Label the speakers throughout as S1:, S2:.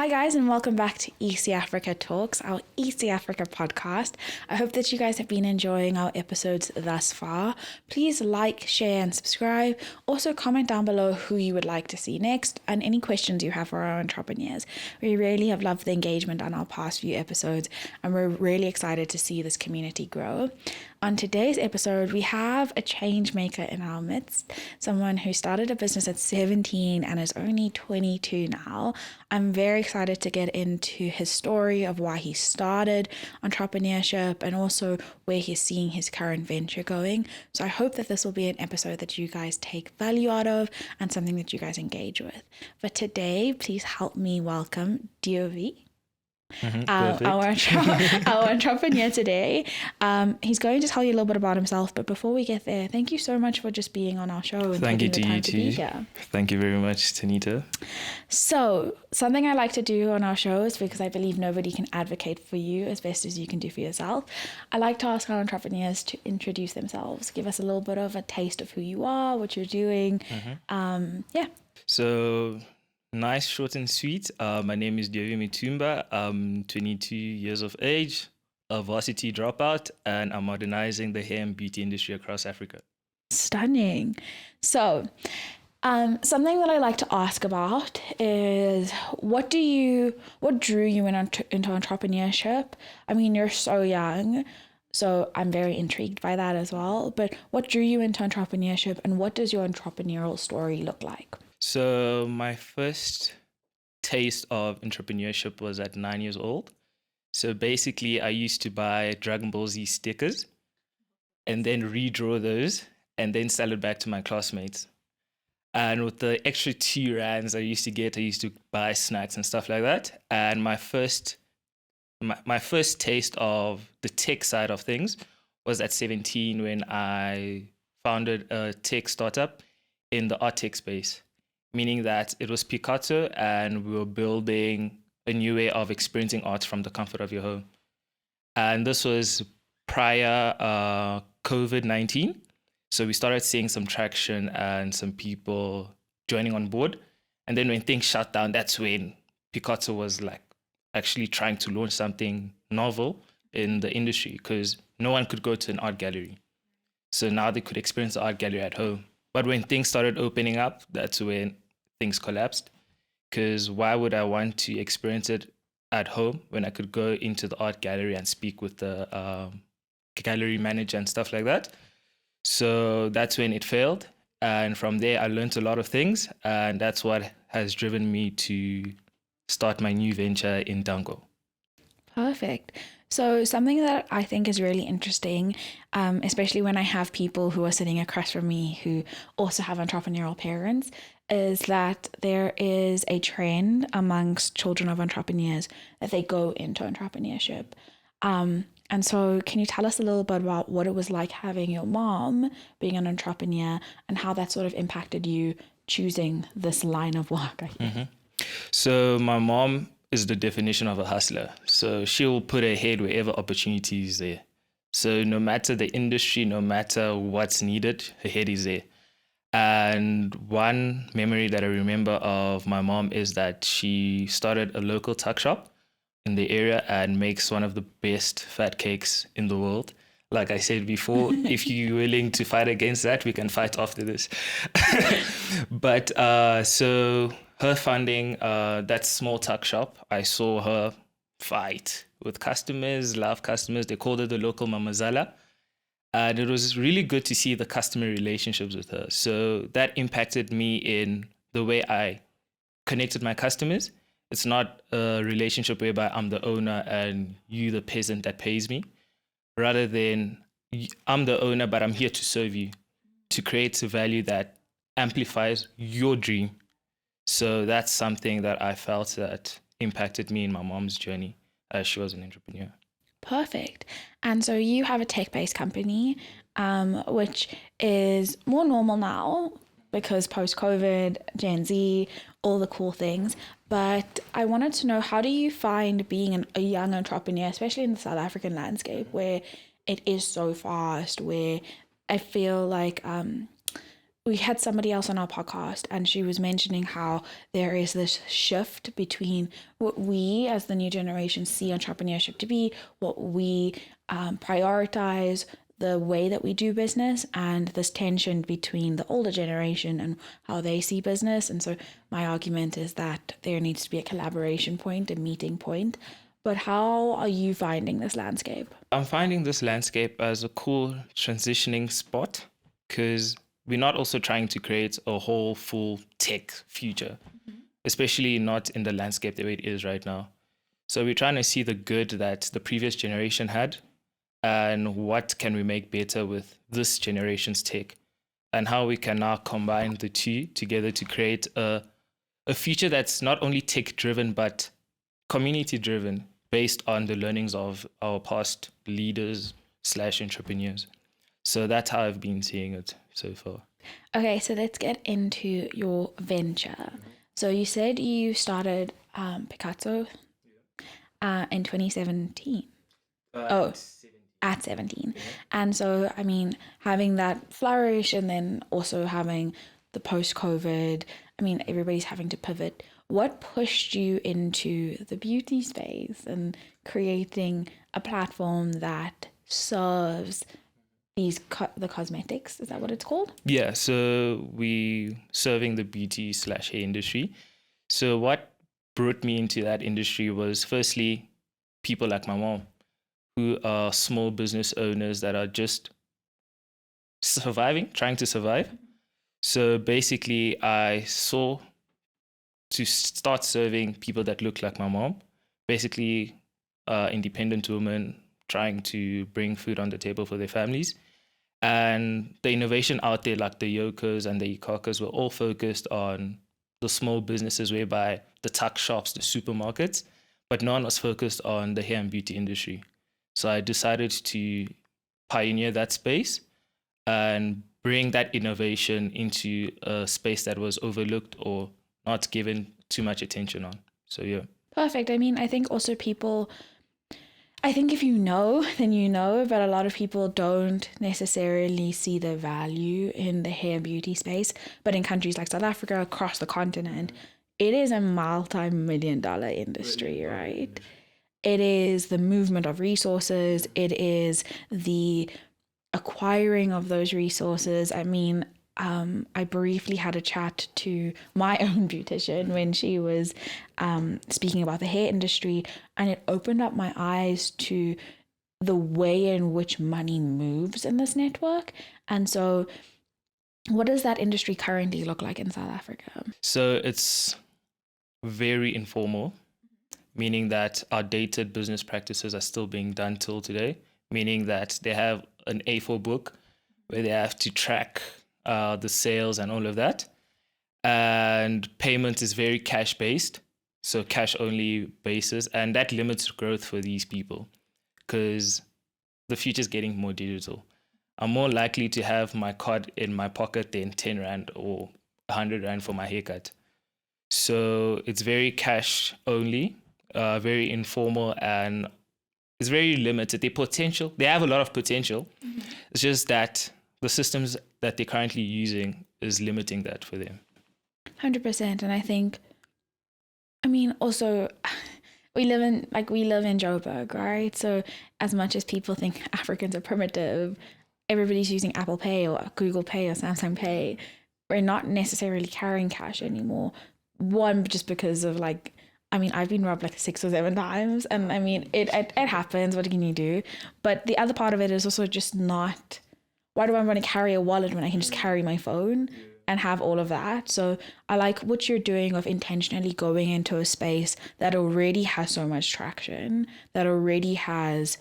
S1: Hi guys, and welcome back to ECAfrica Talks, our ECAfrica podcast. I hope that you guys have been enjoying our episodes thus far. Please like, share, and subscribe. Also comment down below who you would like to see next and any questions you have for our entrepreneurs. We really have loved the engagement on our past few episodes, and we're really excited to see this community grow. On today's episode, we have a change maker in our midst, someone who started a business at 17 and is only 22 now. I'm very excited to get into his story of why he started entrepreneurship and also where he's seeing his current venture going. So I hope that this will be an episode that you guys take value out of and something that you guys engage with. But today, please help me welcome DieuVie. Our entrepreneur today. He's going to tell you a little bit about himself, but before we get there, thank you so much for just being on our show and taking the time to be here.
S2: Thank you very much, Taynita.
S1: So something I like to do on our shows, because I believe nobody can advocate for you as best as you can do for yourself, I like to ask our entrepreneurs to introduce themselves, give us a little bit of a taste of who you are, what you're doing.
S2: So nice, short and sweet. My name is Dieu-Vie Mutumba. I'm 22 years of age, a varsity dropout, and I'm modernizing the hair and beauty industry across Africa.
S1: Stunning. So, something that I like to ask about is what drew you into entrepreneurship? I mean, you're so young, so I'm very intrigued by that as well. But what drew you into entrepreneurship, and what does your entrepreneurial story look like?
S2: So my first taste of entrepreneurship was at 9 years old. So basically, I used to buy Dragon Ball Z stickers and then redraw those and then sell it back to my classmates. And with the extra 2 rands I used to buy snacks and stuff like that. And my first taste of the tech side of things was at 17 when I founded a tech startup in the art tech space. Meaning that it was Picasso and we were building a new way of experiencing art from the comfort of your home. And this was prior COVID-19. So we started seeing some traction and some people joining on board. And then when things shut down, that's when Picasso was like actually trying to launch something novel in the industry because no one could go to an art gallery. So now they could experience the art gallery at home. But when things started opening up, that's when things collapsed. Because why would I want to experience it at home when I could go into the art gallery and speak with the gallery manager and stuff like that? So that's when it failed. And from there, I learned a lot of things. And that's what has driven me to start my new venture in Dango.
S1: Perfect. So something that I think is really interesting, especially when I have people who are sitting across from me who also have entrepreneurial parents, is that there is a trend amongst children of entrepreneurs that they go into entrepreneurship. And so can you tell us a little bit about what it was like having your mom being an entrepreneur and how that sort of impacted you choosing this line of work?
S2: So my mom is the definition of a hustler. So she'll put her head wherever opportunity is there. So no matter the industry, no matter what's needed, her head is there. And one memory that I remember of my mom is that she started a local tuck shop in the area and makes one of the best fat cakes in the world. Like I said before, if you're willing to fight against that, we can fight after this. But so her funding that small tuck shop, I saw her fight with customers, love customers. They called her the local mamazala. And it was really good to see the customer relationships with her. So that impacted me in the way I connected my customers. It's not a relationship whereby I'm the owner and you the peasant that pays me. Rather than I'm the owner, but I'm here to serve you, to create a value that amplifies your dream. So that's something that I felt that impacted me in my mom's journey as she was an entrepreneur.
S1: Perfect. And so you have a tech-based company, which is more normal now because post-COVID, Gen Z, all the cool things. But I wanted to know, how do you find being a young entrepreneur, especially in the South African landscape where it is so fast, where I feel like we had somebody else on our podcast, and she was mentioning how there is this shift between what we as the new generation see entrepreneurship to be, what we prioritize, the way that we do business, and this tension between the older generation and how they see business. And so my argument is that there needs to be a collaboration point, a meeting point. But how are you finding this landscape?
S2: I'm finding this landscape as a cool transitioning spot, because we're not also trying to create a whole full tech future, especially not in the landscape the way it is right now. So we're trying to see the good that the previous generation had and what can we make better with this generation's tech, and how we can now combine the two together to create a future that's not only tech driven, but community driven, based on the learnings of our past leaders / entrepreneurs. So that's how I've been seeing it so far.
S1: Okay, so let's get into your venture. So you said you started Picasso in 2017. At 17. Yeah. And so, I mean, having that flourish and then also having the post-COVID, I mean, everybody's having to pivot. What pushed you into the beauty space and creating a platform that serves the cosmetics? Is that what it's called?
S2: Yeah, so we serving the beauty / hair industry. So what brought me into that industry was firstly people like my mom, who are small business owners that are just trying to survive. So basically I saw to start serving people that look like my mom, basically independent women trying to bring food on the table for their families. And the innovation out there, like the Yokos and the ECAfricas, were all focused on the small businesses, whereby the tuck shops, the supermarkets, but no one was focused on the hair and beauty industry. So I decided to pioneer that space and bring that innovation into a space that was overlooked or not given too much attention on. So yeah.
S1: Perfect. I mean, I think also I think if you know, then you know, but a lot of people don't necessarily see the value in the hair and beauty space. But in countries like South Africa, across the continent, it is a multi-million-dollar industry, right? It is the movement of resources. It is the acquiring of those resources. I mean, I briefly had a chat to my own beautician when she was speaking about the hair industry, and it opened up my eyes to the way in which money moves in this network. And so what does that industry currently look like in South Africa?
S2: So it's very informal, meaning that outdated business practices are still being done till today, meaning that they have an A4 book where they have to track the sales and all of that. And payment is very cash based, so cash only basis, and that limits growth for these people because the future is getting more digital. I'm more likely to have my card in my pocket than 10 Rand or 100 Rand for my haircut. So it's very cash only, very informal, and it's very limited. They have a lot of potential. Mm-hmm. It's just that the systems that they're currently using is limiting that for them.
S1: 100%. And I think, I mean, also we live in Joburg, right? So as much as people think Africans are primitive, everybody's using Apple Pay or Google Pay or Samsung Pay. We're not necessarily carrying cash anymore. One, just because of I've been robbed 6 or 7 times, and I mean, it happens. What can you do? But the other part of it is also just not, why do I want to carry a wallet when I can just carry my phone and have all of that? So I like what you're doing of intentionally going into a space that already has so much traction, that already has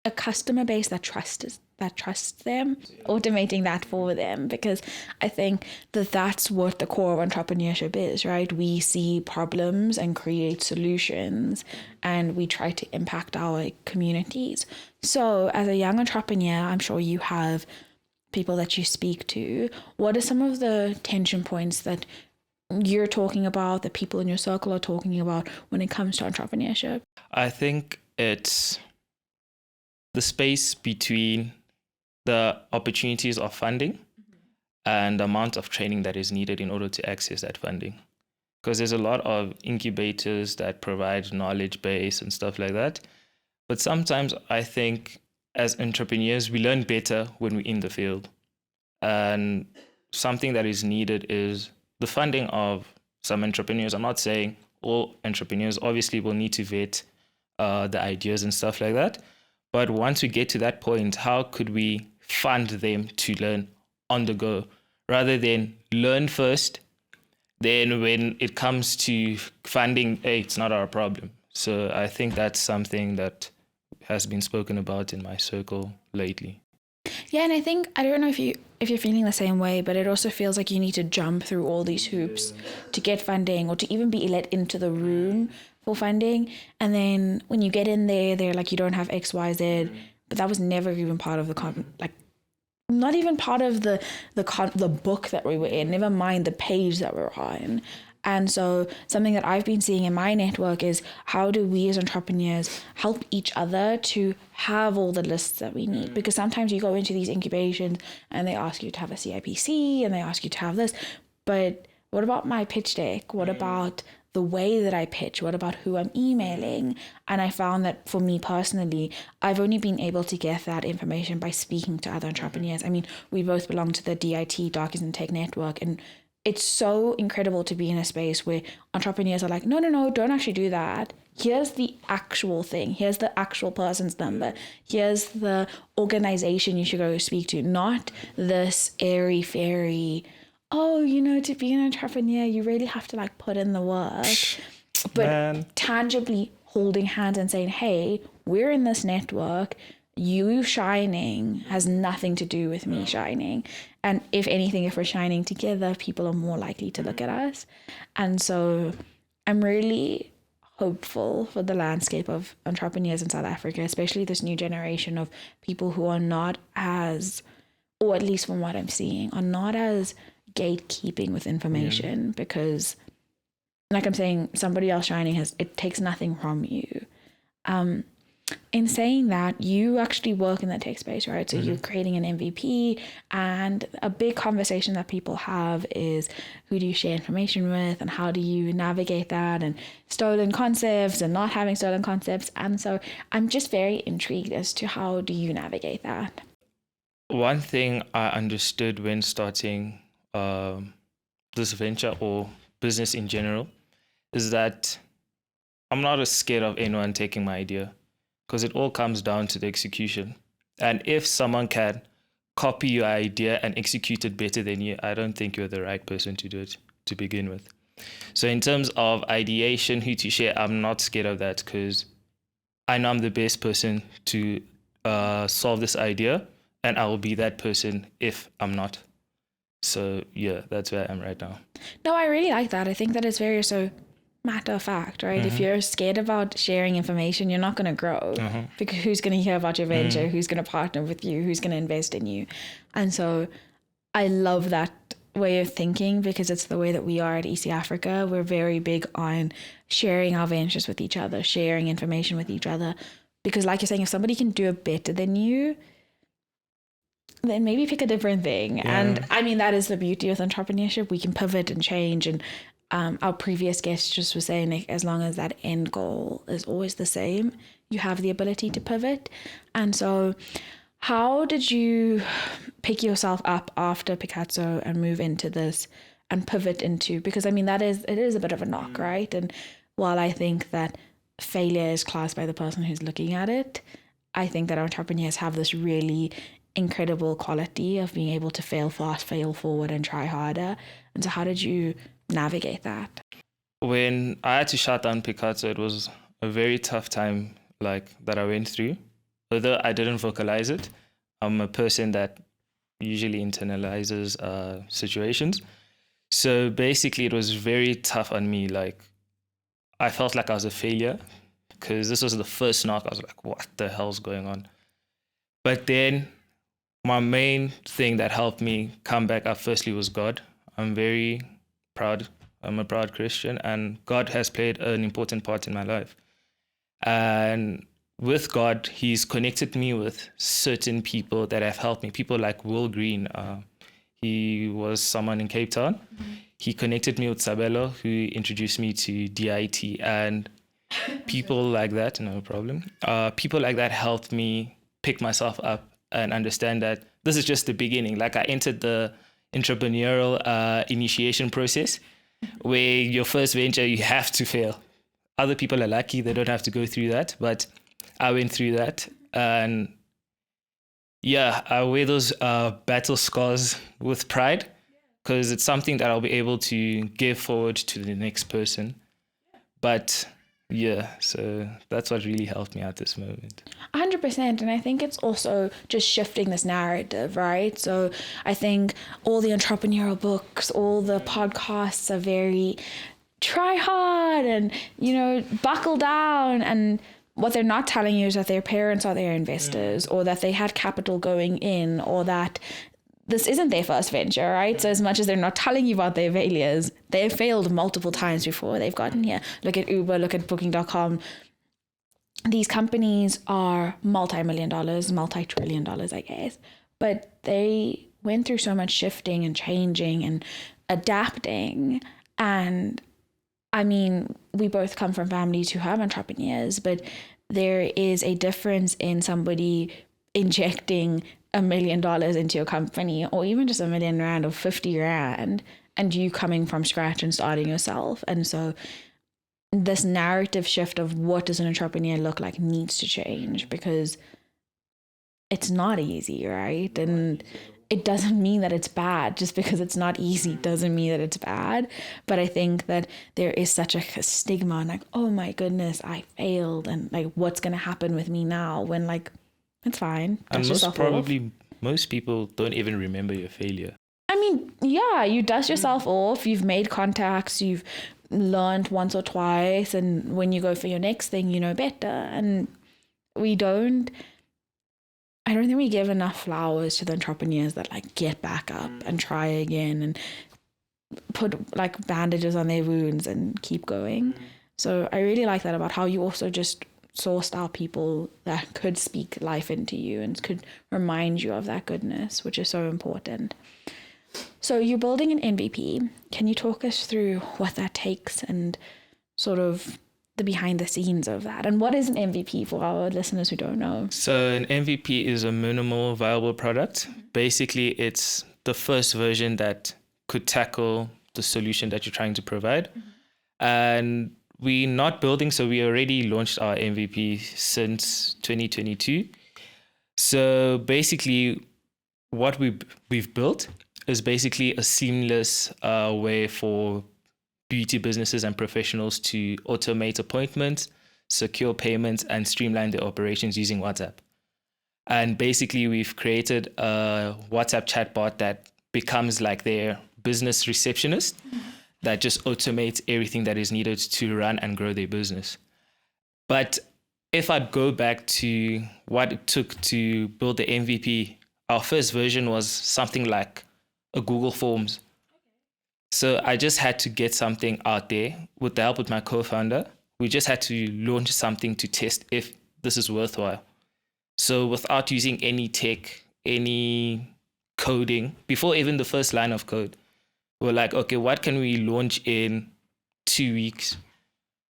S1: a customer base that trusts them, automating that for them, because I think that's what the core of entrepreneurship is, right? We see problems and create solutions, and we try to impact our communities. So as a young entrepreneur, I'm sure you have people that you speak to. What are some of the tension points that you're talking about, that people in your circle are talking about when it comes to entrepreneurship?
S2: I think it's the space between the opportunities of funding and the amount of training that is needed in order to access that funding. Because there's a lot of incubators that provide knowledge base and stuff like that. But sometimes I think as entrepreneurs, we learn better when we're in the field. And something that is needed is the funding of some entrepreneurs. I'm not saying all entrepreneurs obviously will need to vet the ideas and stuff like that. But once we get to that point, how could we fund them to learn on the go rather than learn first? Then when it comes to funding, hey, it's not our problem. So I think that's something that has been spoken about in my circle lately.
S1: Yeah, and I think, I don't know if you're feeling the same way, but it also feels like you need to jump through all these hoops to get funding or to even be let into the room for funding. And then when you get in there, they're like, you don't have X, Y, Z, but that was never even part of the not even part of the book that we were in, never mind the page that we're on. And so something that I've been seeing in my network is how do we as entrepreneurs help each other to have all the lists that we need? Because sometimes you go into these incubations and they ask you to have a CIPC and they ask you to have this. But what about my pitch deck? What about the way that I pitch? What about who I'm emailing? And I found that for me personally, I've only been able to get that information by speaking to other entrepreneurs. I mean, we both belong to the DIT, Darkers and Tech Network, and it's so incredible to be in a space where entrepreneurs are like, no, don't actually do that. Here's the actual thing. Here's the actual person's number. Here's the organization you should go speak to, not this airy fairy, oh, to be an entrepreneur, you really have to put in the work. But tangibly holding hands and saying, hey, we're in this network. You shining has nothing to do with me shining. And if anything, if we're shining together, people are more likely to look at us. And so I'm really hopeful for the landscape of entrepreneurs in South Africa, especially this new generation of people who are not as, or at least from what I'm seeing, are not as gatekeeping with information, because like I'm saying, somebody else shining it takes nothing from you. In saying that, you actually work in the tech space, right? So you're creating an MVP, and a big conversation that people have is who do you share information with and how do you navigate that, and stolen concepts and not having stolen concepts. And so I'm just very intrigued as to how do you navigate that?
S2: One thing I understood when starting this venture or business in general is that I'm not as scared of anyone taking my idea, because it all comes down to the execution. And if someone can copy your idea and execute it better than you, I don't think you're the right person to do it to begin with. So in terms of ideation, who to share, I'm not scared of that, because I know I'm the best person to solve this idea, and I will be that person if I'm not. So yeah, that's where I am right now.
S1: No, I really like that. I think that it's very so matter of fact, right? If you're scared about sharing information, you're not going to grow, because who's going to hear about your venture? Who's going to partner with you? Who's going to invest in you? And so I love that way of thinking, because it's the way that we are at ECAfrica. We're very big on sharing our ventures with each other, sharing information with each other, because like you're saying, if somebody can do it better than you, then maybe pick a different thing. Yeah. And I mean, that is the beauty with entrepreneurship. We can pivot and change. And our previous guest just was saying, like, as long as that end goal is always the same, you have the ability to pivot. And so how did you pick yourself up after Picasso and move into this and pivot into, because I mean, it is a bit of a knock, right? And while I think that failure is classed by the person who's looking at it, I think that entrepreneurs have this really incredible quality of being able to fail fast, fail forward, and try harder. And so how did you navigate that?
S2: When I had to shut down Picasso, it was a very tough time that I went through. Although I didn't vocalize it, I'm a person that usually internalizes situations. So basically it was very tough on me. I felt like I was a failure, because this was the first knock. I was like, what the hell's going on? But then my main thing that helped me come back up firstly was God. I'm very proud. I'm a proud Christian, and God has played an important part in my life. And with God, he's connected me with certain people that have helped me. People like Will Green. He was someone in Cape Town. He connected me with Sabelo, who introduced me to DIT, and people like that, no problem. People like that helped me pick myself up and understand that this is just the beginning. Like I entered the entrepreneurial initiation process where your first venture, you have to fail. Other people are lucky, they don't have to go through that, but I went through that. And yeah, I wear those battle scars with pride because it's something that I'll be able to give forward to the next person. But yeah, so that's what really helped me at this moment.
S1: 100%. And I think it's also just shifting this narrative, right? So I think all the entrepreneurial books, all the podcasts are very try hard and, you know, buckle down. And what they're not telling you is that their parents are their investors, or that they had capital going in, or that this isn't their first venture, right? So as much as they're not telling you about their failures, they've failed multiple times before they've gotten here. Look at Uber, look at Booking.com. These companies are multi-million dollars, multi-trillion dollars, I guess. But they went through so much shifting and changing and adapting. And I mean, we both come from families who have entrepreneurs, but there is a difference in somebody injecting $1 million into your company, or even just R1 million or 50 rand, and you coming from scratch and starting yourself. And so this narrative shift of what does an entrepreneur look like needs to change, because it's not easy, right? And it doesn't mean that it's bad. Just because it's not easy doesn't mean that it's bad. But I think that there is such a stigma and like, oh my goodness, I failed, and like, what's going to happen with me now, when like, it's fine.
S2: And most people don't even remember your failure.
S1: I mean, yeah, you dust yourself off, you've made contacts, you've learned once or twice, and when you go for your next thing, you know better. And I don't think we give enough flowers to the entrepreneurs that like get back up and try again and put like bandages on their wounds and keep going. So I really like that about how you also just sourced out people that could speak life into you and could remind you of that goodness, which is so important. So you're building an MVP. Can you talk us through what that takes and sort of the behind the scenes of that? And what is an MVP for our listeners who don't know?
S2: So an MVP is a minimal viable product. Basically, it's the first version that could tackle the solution that you're trying to provide. And we're not building, so we already launched our MVP since 2022. So basically, what we've built is basically a seamless way for beauty businesses and professionals to automate appointments, secure payments, and streamline their operations using WhatsApp. And basically, we've created a WhatsApp chatbot that becomes like their business receptionist that just automates everything that is needed to run and grow their business. But if I'd go back to what it took to build the MVP, our first version was something like a Google Forms. So I just had to get something out there with the help of my co-founder. We just had to launch something to test if this is worthwhile. So without using any tech, any coding, before even the first line of code, we're like, okay, what can we launch in 2 weeks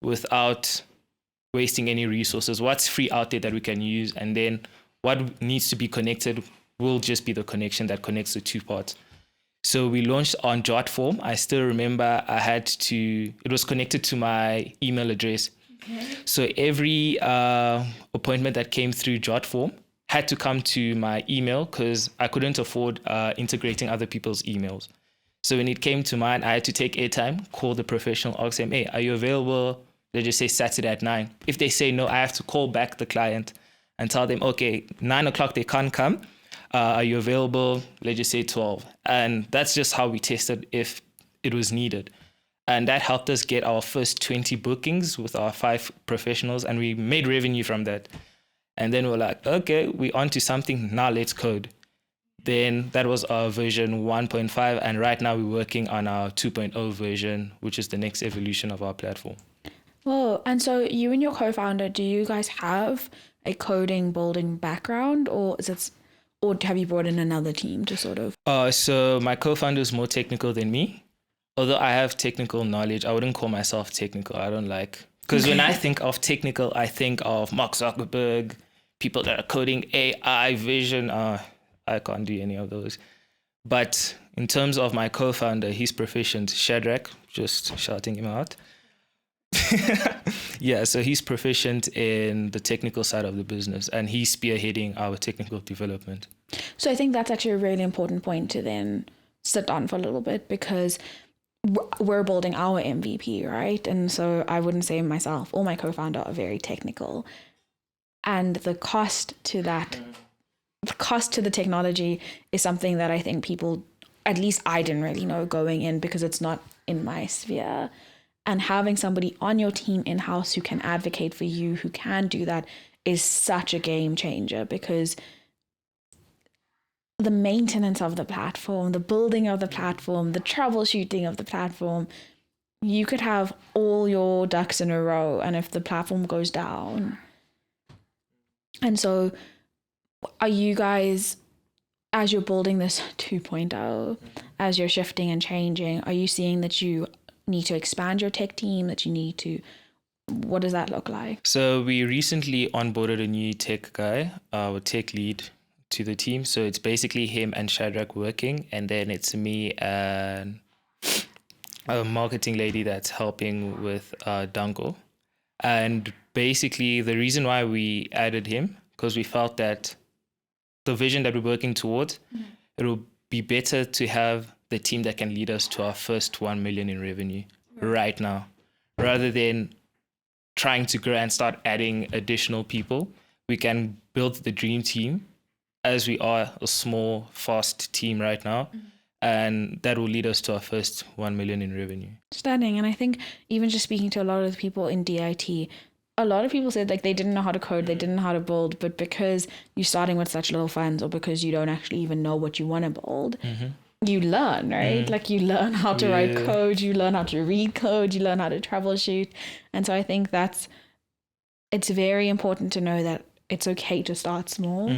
S2: without wasting any resources? What's free out there that we can use? And then what needs to be connected will just be the connection that connects the two parts. So we launched on Jotform. I still remember it was connected to my email address. Okay. So every appointment that came through Jotform had to come to my email because I couldn't afford integrating other people's emails. So when it came to mine, I had to take airtime, call the professional, ask them, hey, are you available? Let's just say Saturday at 9. If they say no, I have to call back the client and tell them, okay, 9 o'clock, they can't come. Are you available? Let's just say 12. And that's just how we tested if it was needed. And that helped us get our first 20 bookings with our 5 professionals, and we made revenue from that. And then we're like, okay, we're onto something. Now let's code. Then that was our version 1.5. And right now we're working on our 2.0 version, which is the next evolution of our platform.
S1: Well, and so you and your co-founder, do you guys have a coding building background, or is it or have you brought in another team to sort of?
S2: So my co-founder is more technical than me. Although I have technical knowledge, I wouldn't call myself technical. I don't like, because when I think of technical, I think of Mark Zuckerberg, people that are coding AI, vision. I can't do any of those. But in terms of my co-founder, he's proficient. Shadrach, just shouting him out. Yeah, so he's proficient in the technical side of the business, and he's spearheading our technical development.
S1: So I think that's actually a really important point to then sit on for a little bit, because we're building our MVP, right? And so I wouldn't say myself or my co-founder are very technical. And the cost to that, the cost to the technology is something that I think people, at least I didn't really know going in, because it's not in my sphere. And having somebody on your team in-house who can advocate for you, who can do that, is such a game changer, because the maintenance of the platform, the building of the platform, the troubleshooting of the platform, you could have all your ducks in a row, and if the platform goes down. And so are you guys, as you're building this 2.0, as you're shifting and changing, are you seeing that you need to expand your tech team, that you need to, what does that look like?
S2: So we recently onboarded a new tech guy, our tech lead, to the team. So it's basically him and Shadrach working, and then it's me and a marketing lady that's helping with Danko. And basically the reason why we added him, because we felt that the vision that we're working towards, it will be better to have the team that can lead us to our first 1 million in revenue right now, rather than trying to grow and start adding additional people. We can build the dream team, as we are a small, fast team right now, and that will lead us to our first 1 million in revenue.
S1: Stunning. And I think even just speaking to a lot of the people in DIT, a lot of people said like they didn't know how to code, they didn't know how to build, but because you're starting with such little funds, or because you don't actually even know what you want to build, you learn, right? Like you learn how to write code, you learn how to read code, you learn how to troubleshoot. And so I think it's very important to know that it's okay to start small,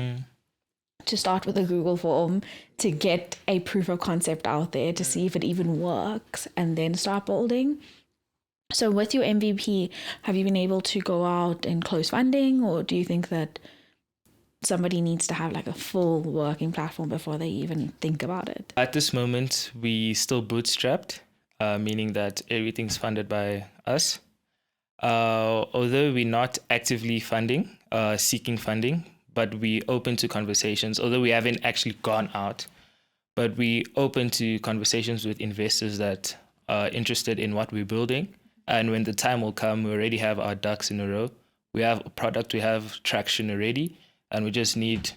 S1: to start with a Google form, to get a proof of concept out there, to see if it even works, and then start building. So with your MVP, have you been able to go out and close funding, or do you think that somebody needs to have like a full working platform before they even think about it?
S2: At this moment, we still bootstrapped, meaning that everything's funded by us. Although we're not actively seeking funding, but we open to conversations, although we haven't actually gone out, but we open to conversations with investors that are interested in what we're building. And when the time will come, we already have our ducks in a row. We have a product, we have traction already, and we just need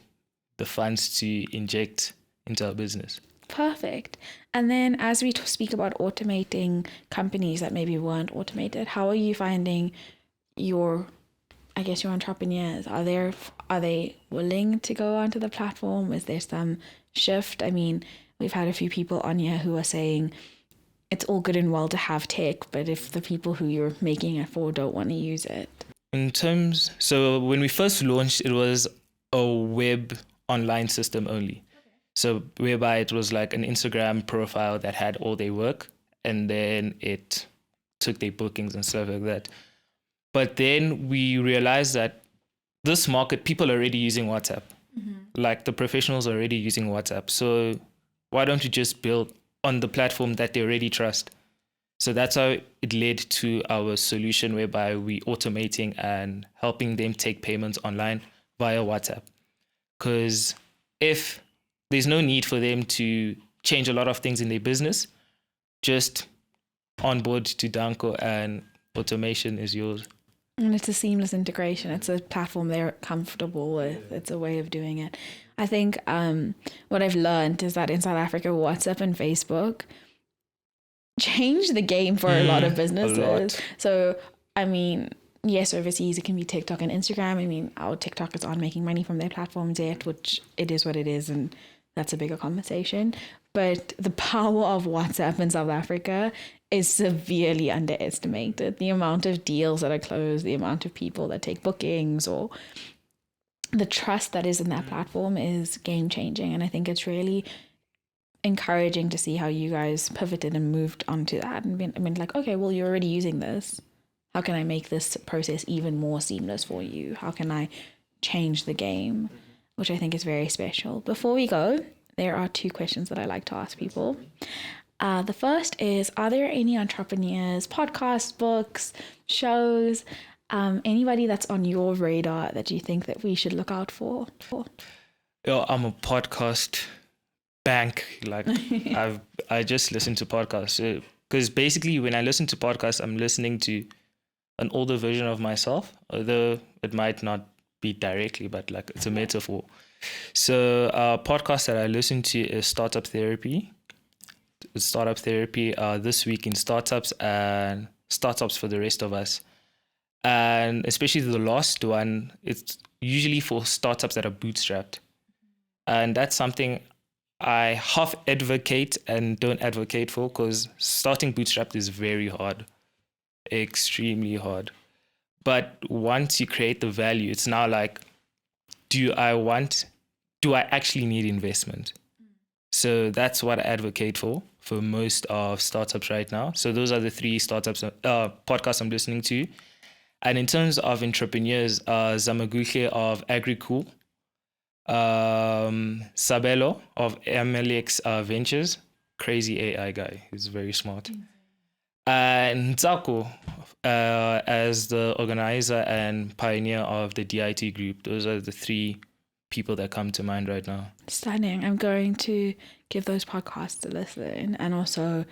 S2: the funds to inject into our business.
S1: Perfect. And then as we speak about automating companies that maybe weren't automated, how are you finding your entrepreneurs? Are they willing to go onto the platform? Is there some shift? I mean, we've had a few people on here who are saying it's all good and well to have tech, but if the people who you're making it for don't want to use it.
S2: So when we first launched, it was a web online system only. So whereby it was like an Instagram profile that had all their work, and then it took their bookings and stuff like that. But then we realized that this market, people are already using WhatsApp. Like the professionals are already using WhatsApp. So why don't you just build on the platform that they already trust? So that's how it led to our solution, whereby we automating and helping them take payments online via WhatsApp. Because if there's no need for them to change a lot of things in their business, just onboard to Danko and automation is yours.
S1: And it's a seamless integration. It's a platform they're comfortable with. It's a way of doing it. I think what I've learned is that in South Africa, WhatsApp and Facebook changed the game for a lot of businesses.
S2: A lot.
S1: So, I mean, yes, overseas it can be TikTok and Instagram. I mean, our TikTokers aren't making money from their platforms yet, which it is what it is, and that's a bigger conversation. But the power of WhatsApp in South Africa is severely underestimated. The amount of deals that are closed, the amount of people that take bookings, or the trust that is in that platform is game changing. And I think it's really encouraging to see how you guys pivoted and moved onto that and been like, okay, well, you're already using this. How can I make this process even more seamless for you? How can I change the game? Which I think is very special. Before we go, there are 2 questions that I like to ask people. The first is, are there any entrepreneurs, podcasts, books, shows, anybody that's on your radar that you think that we should look out for?
S2: I'm a podcast bank. Like I just listen to podcasts because basically when I listen to podcasts, I'm listening to an older version of myself, although it might not be directly, but like it's a metaphor. So podcast that I listen to is Startup Therapy. This week in startups and startups for the rest of us. And especially the last one, it's usually for startups that are bootstrapped. And that's something I half advocate and don't advocate for, because starting bootstrapped is very hard, extremely hard. But once you create the value, it's now like, do I actually need investment? So that's what I advocate for most of startups right now. So those are the 3 startups podcasts I'm listening to. And in terms of entrepreneurs, Zamaguhle of AgriCool, Sabelo of MLX Ventures, crazy AI guy, he's very smart. And Ntsako as the organizer and pioneer of the DIT group. Those are the 3 people that come to mind right now.
S1: Stunning. I'm going to give those podcasts a listen, and also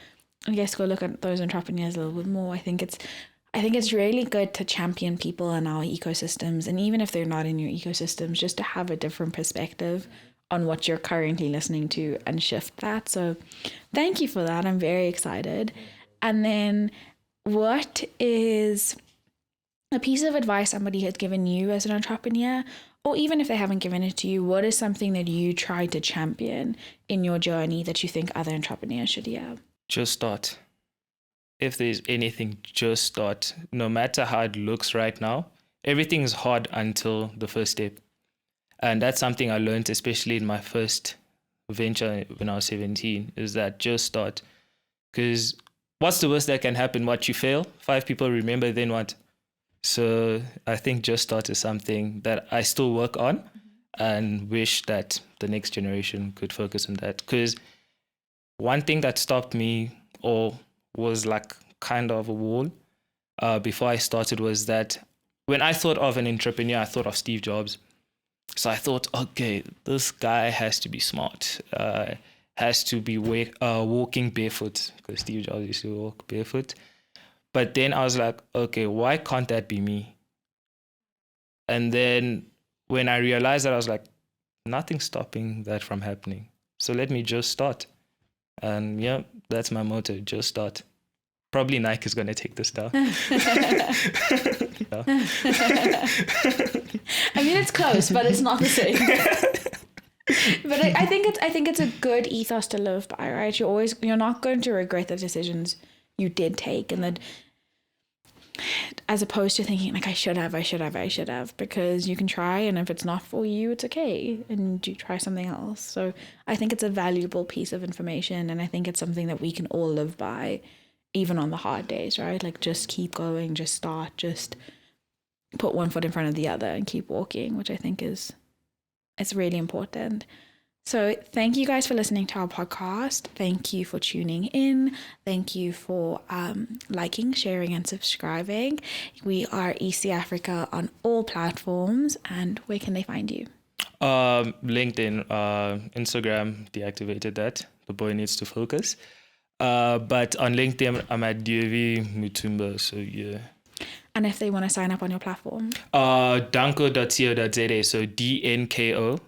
S1: I guess go look at those entrepreneurs a little bit more. I think it's really good to champion people in our ecosystems, and even if they're not in your ecosystems, just to have a different perspective on what you're currently listening to and shift that. So thank you for that. I'm very excited. And then what is a piece of advice somebody has given you as an entrepreneur, or even if they haven't given it to you, what is something that you try to champion in your journey that you think other entrepreneurs should hear?
S2: Just start. If there's anything, just start. No matter how it looks right now, everything is hard until the first step. And that's something I learned, especially in my first venture when I was 17, is that just start. Because what's the worst that can happen? What, you fail? 5 people remember, then what? So I think just start is something that I still work on and wish that the next generation could focus on that. Because one thing that stopped me, or was like kind of a wall before I started, was that when I thought of an entrepreneur, I thought of Steve Jobs. So I thought, okay, this guy has to be smart, has to be walking barefoot, because Steve Jobs used to walk barefoot. But then I was like, okay, why can't that be me? And then when I realized that, I was like, nothing's stopping that from happening. So let me just start. And yeah, that's my motto, just start. Probably Nike is going to take this down.
S1: I mean, it's close, but it's not the same. But I think it's a good ethos to live by, right? You're not going to regret the decisions you did take, and that, as opposed to thinking like I should have, because you can try, and if it's not for you, it's okay, and you try something else. So I think it's a valuable piece of information, and I think it's something that we can all live by, even on the hard days, right? Like, just keep going, just start, just put one foot in front of the other and keep walking, which I think it's really important. So thank you guys for listening to our podcast. Thank you for tuning in. Thank you for liking, sharing, and subscribing. We are ECAfrica on all platforms. And where can they find you?
S2: LinkedIn, Instagram, deactivated that. The boy needs to focus. But on LinkedIn, I'm at Dieu-Vie Mutumba. So yeah.
S1: And if they want to sign up on your platform?
S2: Danko.co.za. So DNKO.co.za.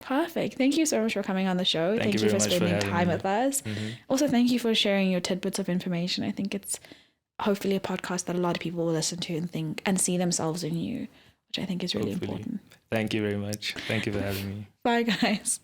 S1: Perfect. Thank you so much for coming on the show. Thank you for spending time with us. Mm-hmm. Also, thank you for sharing your tidbits of information. I think it's hopefully a podcast that a lot of people will listen to and think and see themselves in you, which I think is really important.
S2: Thank you very much. Thank you for having me.
S1: Bye, guys.